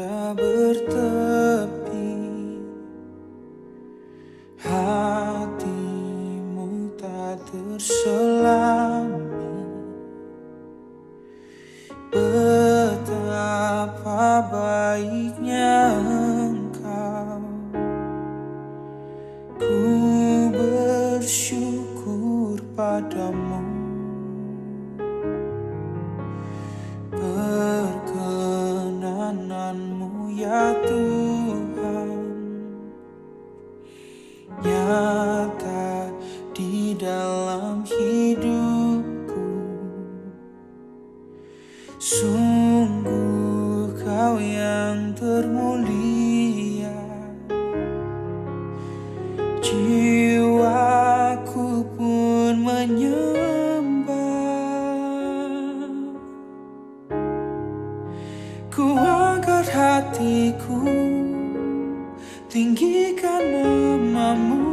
tiada bertepi, hatimu tak terselami. Betapa baiknya Engkau, ku bersyukur padamu. Perkenananmu ya Tuhan nyata di dalam hidupku. Sungguh Kau yang termulia, jiwaku pun menyembah. Ku angkat hatiku, tinggikan nama-Mu,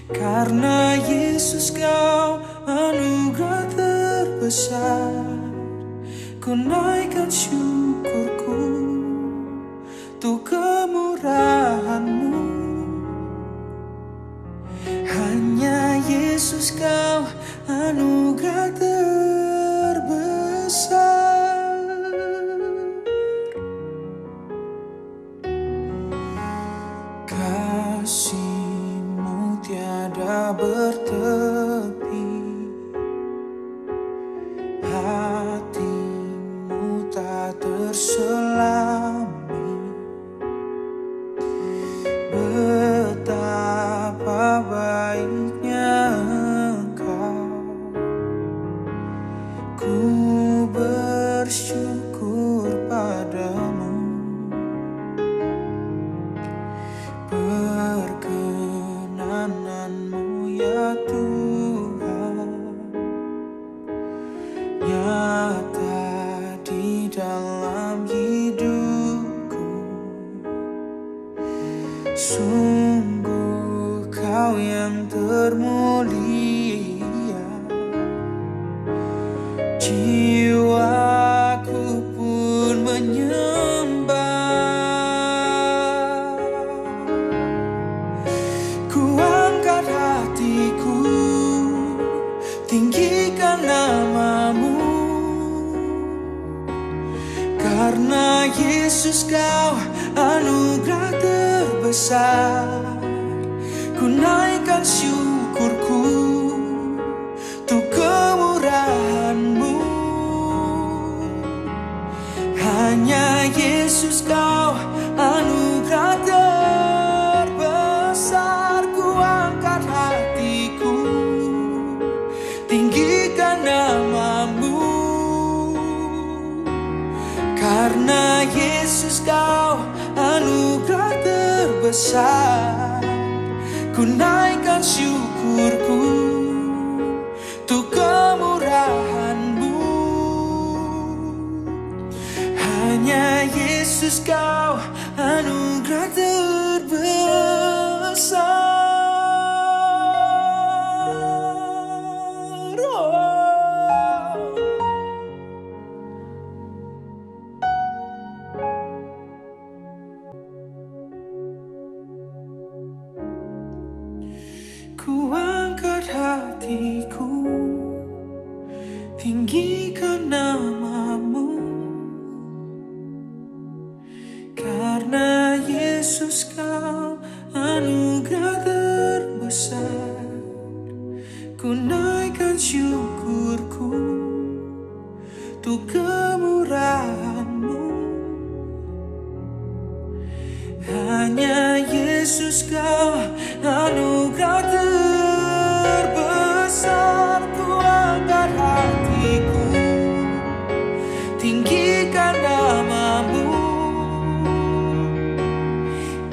karena Yesus Kau anugerah terbesar. Ku naikkan syukurku untuk kemurahan-Mu. Hanya Yesus Kau anugerah terbesar. Kasih-Mu tiada bertepi, hatimu tak terselami. Betapa baiknya Engkau, ku bersyukur padamu. Perkenananmu ya Tuhan nyata di dalam hidupku. Sungguh Kau yang termulia, jiwaku pun menyembah. Ku angkat hatiku, tinggikan nama-Mu, karena Yesus Kau anugerah terbesar. Ku naikkan syukurku untuk kemurahan-Mu. Hanya Yesus Kau anugerah terbesar. Ku angkat hatiku, tinggikan nama-Mu, karena Yesus Kau anugerah terbesar. Ku naikkan syukurku untuk kemurahan-Mu. Hanya Yesus Kau anugerah terbesar. Ku angkat hatiku, tinggikan nama-Mu, karena Yesus Kau anugerah terbesar. Ku naikkan syukurku untuk kemurahan-Mu. Hanya Yesus Kau anugerah terbesar. Ku angkat hatiku, tinggikan nama-Mu,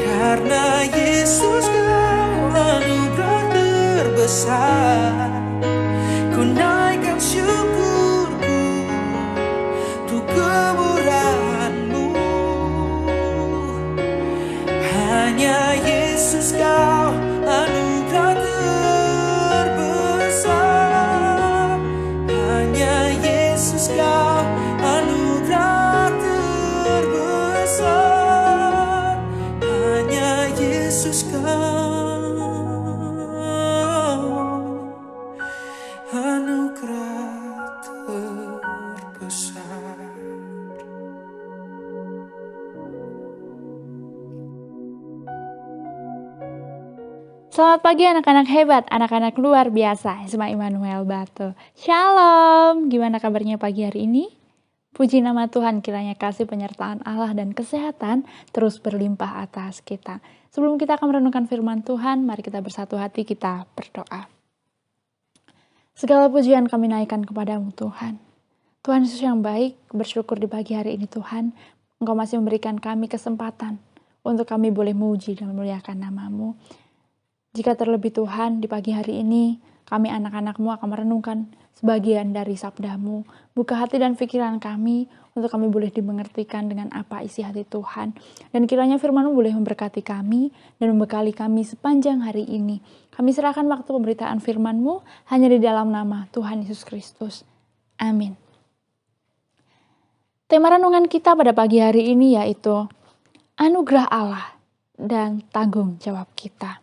karena Yesus Kau anugerah terbesar. Ku naikkan syukurku untuk kemurahan-Mu. Hanya Yesus Kau anugerah terbesar. Hanya Yesus Kau anugerah terbesar. Selamat pagi anak-anak hebat, anak-anak luar biasa, SMA Immanuel Batu. Shalom, gimana kabarnya pagi hari ini? Puji nama Tuhan, kiranya kasih penyertaan Allah dan kesehatan terus berlimpah atas kita. Sebelum kita akan merenungkan firman Tuhan, mari kita bersatu hati, kita berdoa. Segala pujian kami naikkan kepadamu Tuhan. Tuhan Yesus yang baik, bersyukur di pagi hari ini Tuhan, Engkau masih memberikan kami kesempatan untuk kami boleh memuji dan memuliakan nama-Mu. Jika terlebih Tuhan, di pagi hari ini, kami anak-anak-Mu akan merenungkan sebagian dari sabda-Mu. Buka hati dan pikiran kami, untuk kami boleh dimengertikan dengan apa isi hati Tuhan. Dan kiranya firman-Mu boleh memberkati kami, dan membekali kami sepanjang hari ini. Kami serahkan waktu pemberitaan firman-Mu, hanya di dalam nama Tuhan Yesus Kristus. Amin. Tema renungan kita pada pagi hari ini yaitu Anugerah Allah dan tanggung jawab kita.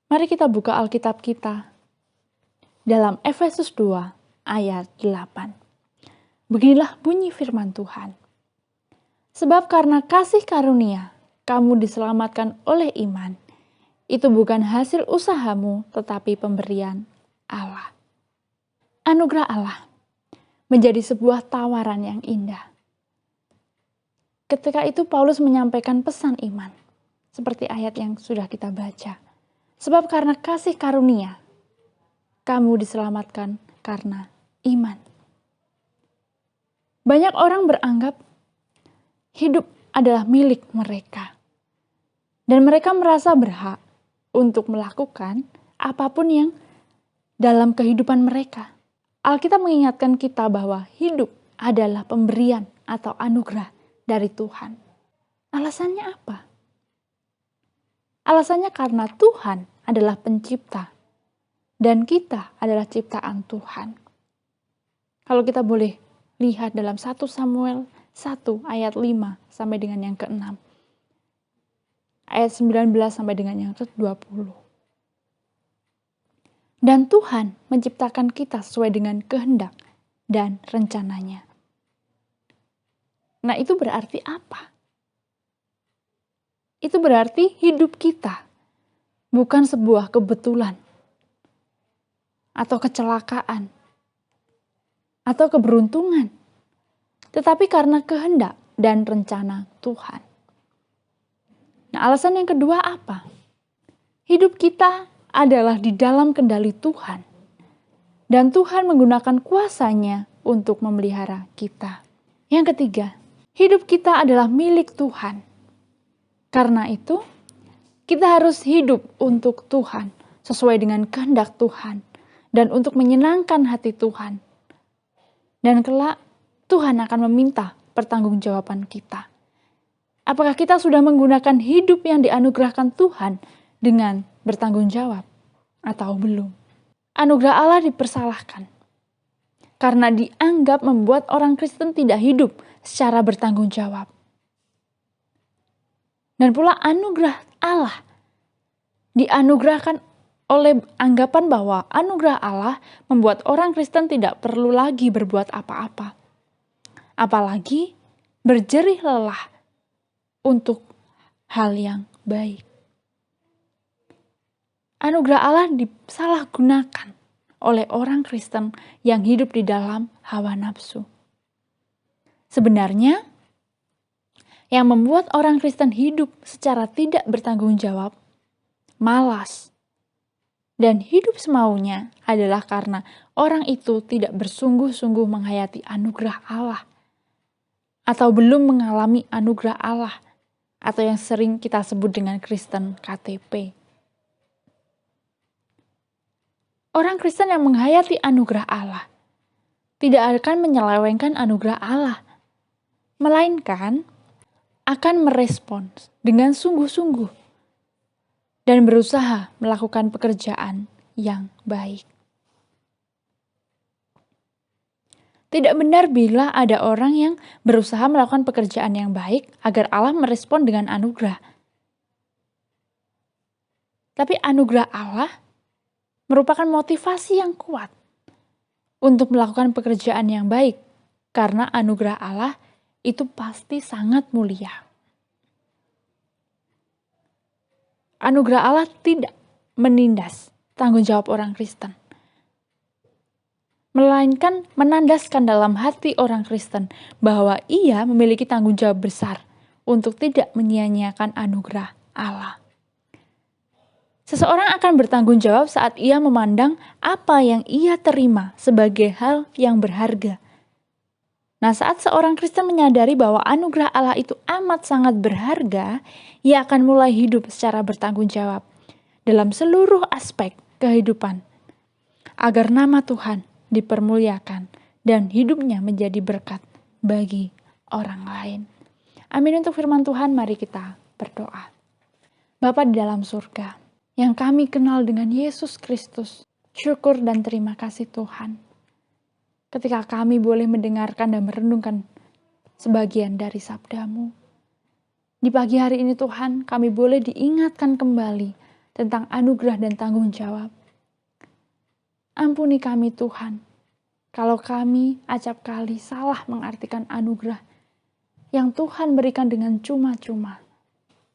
Mari kita buka Alkitab kita dalam Efesus 2 ayat 8. Beginilah bunyi firman Tuhan. Sebab karena kasih karunia kamu diselamatkan oleh iman. Itu bukan hasil usahamu tetapi pemberian Allah. Anugerah Allah menjadi sebuah tawaran yang indah. Ketika itu Paulus menyampaikan pesan iman seperti ayat yang sudah kita baca. Sebab karena kasih karunia, kamu diselamatkan karena iman. Banyak orang beranggap hidup adalah milik mereka. Dan mereka merasa berhak untuk melakukan apapun yang dalam kehidupan mereka. Alkitab mengingatkan kita bahwa hidup adalah pemberian atau anugerah dari Tuhan. Alasannya apa? Alasannya karena Tuhan adalah pencipta dan kita adalah ciptaan Tuhan. Kalau kita boleh lihat dalam 1 Samuel 1 ayat 5 sampai dengan yang ke-6. Ayat 19 sampai dengan yang ke-20. Dan Tuhan menciptakan kita sesuai dengan kehendak dan rencananya. Nah, itu berarti apa? Itu berarti hidup kita bukan sebuah kebetulan atau kecelakaan atau keberuntungan, tetapi karena kehendak dan rencana Tuhan. Nah, alasan yang kedua apa? Hidup kita adalah di dalam kendali Tuhan dan Tuhan menggunakan kuasa-Nya untuk memelihara kita. Yang ketiga, hidup kita adalah milik Tuhan. Karena itu, kita harus hidup untuk Tuhan, sesuai dengan kehendak Tuhan, dan untuk menyenangkan hati Tuhan. Dan kelak, Tuhan akan meminta pertanggungjawaban kita. Apakah kita sudah menggunakan hidup yang dianugerahkan Tuhan dengan bertanggung jawab atau belum? Anugerah Allah dipersalahkan karena dianggap membuat orang Kristen tidak hidup secara bertanggung jawab. Dan pula anugerah Allah dianugerahkan oleh anggapan bahwa anugerah Allah membuat orang Kristen tidak perlu lagi berbuat apa-apa. Apalagi berjerih lelah untuk hal yang baik. Anugerah Allah disalahgunakan oleh orang Kristen yang hidup di dalam hawa nafsu. Sebenarnya, yang membuat orang Kristen hidup secara tidak bertanggung jawab, malas, dan hidup semaunya adalah karena orang itu tidak bersungguh-sungguh menghayati anugerah Allah, atau belum mengalami anugerah Allah, atau yang sering kita sebut dengan Kristen KTP. Orang Kristen yang menghayati anugerah Allah tidak akan menyelewengkan anugerah Allah, melainkan akan merespons dengan sungguh-sungguh dan berusaha melakukan pekerjaan yang baik. Tidak benar bila ada orang yang berusaha melakukan pekerjaan yang baik agar Allah merespon dengan anugerah. Tapi anugerah Allah merupakan motivasi yang kuat untuk melakukan pekerjaan yang baik, karena anugerah Allah itu pasti sangat mulia. Anugerah Allah tidak menindas tanggung jawab orang Kristen, melainkan menandaskan dalam hati orang Kristen bahwa ia memiliki tanggung jawab besar untuk tidak menyia-nyiakan anugerah Allah. Seseorang akan bertanggung jawab saat ia memandang apa yang ia terima sebagai hal yang berharga. Nah, saat seorang Kristen menyadari bahwa anugerah Allah itu amat sangat berharga, ia akan mulai hidup secara bertanggung jawab dalam seluruh aspek kehidupan, agar nama Tuhan dipermuliakan dan hidupnya menjadi berkat bagi orang lain. Amin. Untuk firman Tuhan, mari kita berdoa. Bapa di dalam surga, yang kami kenal dengan Yesus Kristus, syukur dan terima kasih Tuhan, ketika kami boleh mendengarkan dan merenungkan sebagian dari sabda-Mu. Di pagi hari ini Tuhan, kami boleh diingatkan kembali tentang anugerah dan tanggung jawab. Ampuni kami Tuhan, kalau kami acap kali salah mengartikan anugerah yang Tuhan berikan dengan cuma-cuma.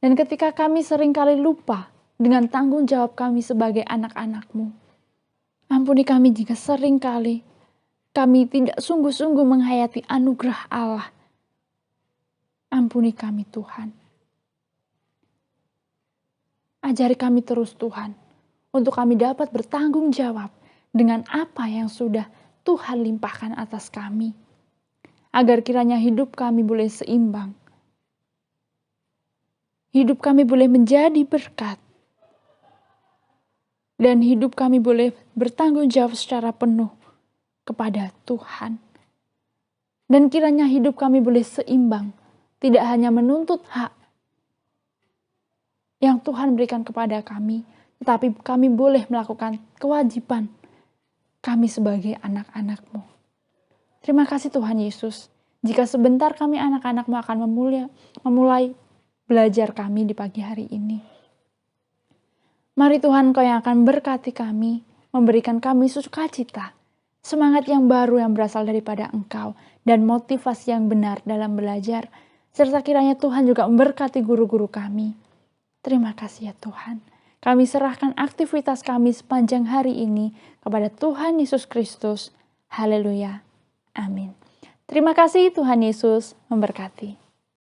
Dan ketika kami seringkali lupa dengan tanggung jawab kami sebagai anak-anak-Mu. Ampuni kami jika seringkali kami tidak sungguh-sungguh menghayati anugerah Allah. Ampuni kami Tuhan. Ajari kami terus Tuhan, untuk kami dapat bertanggung jawab dengan apa yang sudah Tuhan limpahkan atas kami. Agar kiranya hidup kami boleh seimbang. Hidup kami boleh menjadi berkat. Dan hidup kami boleh bertanggung jawab secara penuh kepada Tuhan. Dan kiranya hidup kami boleh seimbang, tidak hanya menuntut hak yang Tuhan berikan kepada kami, tetapi kami boleh melakukan kewajiban kami sebagai anak-anak-Mu. Terima kasih Tuhan Yesus, jika sebentar kami anak-anak-Mu akan memulai belajar kami di pagi hari ini. Mari Tuhan, Kau yang akan berkati kami, memberikan kami sukacita, semangat yang baru yang berasal daripada Engkau, dan motivasi yang benar dalam belajar, serta kiranya Tuhan juga memberkati guru-guru kami. Terima kasih ya Tuhan. Kami serahkan aktivitas kami sepanjang hari ini kepada Tuhan Yesus Kristus. Haleluya. Amin. Terima kasih, Tuhan Yesus memberkati.